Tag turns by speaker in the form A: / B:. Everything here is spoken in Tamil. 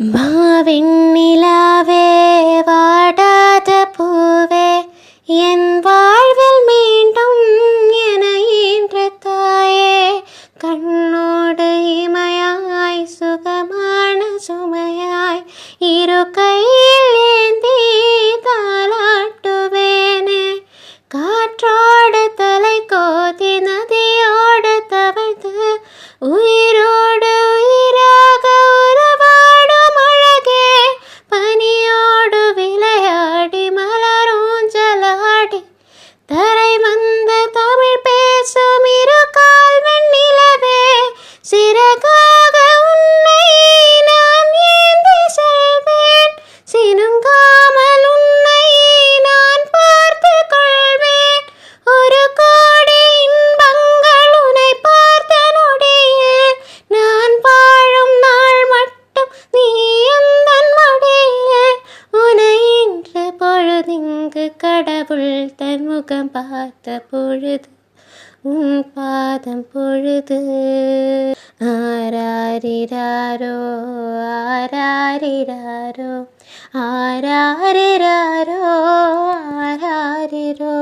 A: மாவெண்ணிலாவே வாடாத பூவே என் வாழ்வில் மீண்டும் என ஈன்ற தாயே, கண்ணோடு இமையாய் சுகமான சுமையாய் இரு கையில் ஏந்தி தாலாட்டுவேனே. காற்றோடு தலை கோதி நதியோடு தவழ்ந்து உயிரோடு உயிராக உறவாடும் அழகே, பனியோடு விளையாடி மலரூஞ்சலாடி தரை வந்து தமிழ் பேசும் இரு கால் வெண்ணிலவே, சிறகாக உன்னை நான் ஏந்தி செல்வேன், சினுங்காமல் உன்னை நான் பார்த்து கொள்வேன். ஒரு கோடி இன்பங்கள் உன்னை பார்த்த நொடியில், நான் வாழும் நாள் மட்டும் நீ எந்தன் மடியில். உன்னை இன்று பொழுதிங்கு கடவுள் தன் முகம் பார்த்த பொழுது, உன் பாதம் பொழுது. ஆராரிராரோ ஆராரிராரோ ஆராரிராரோ ஆராரிரோ.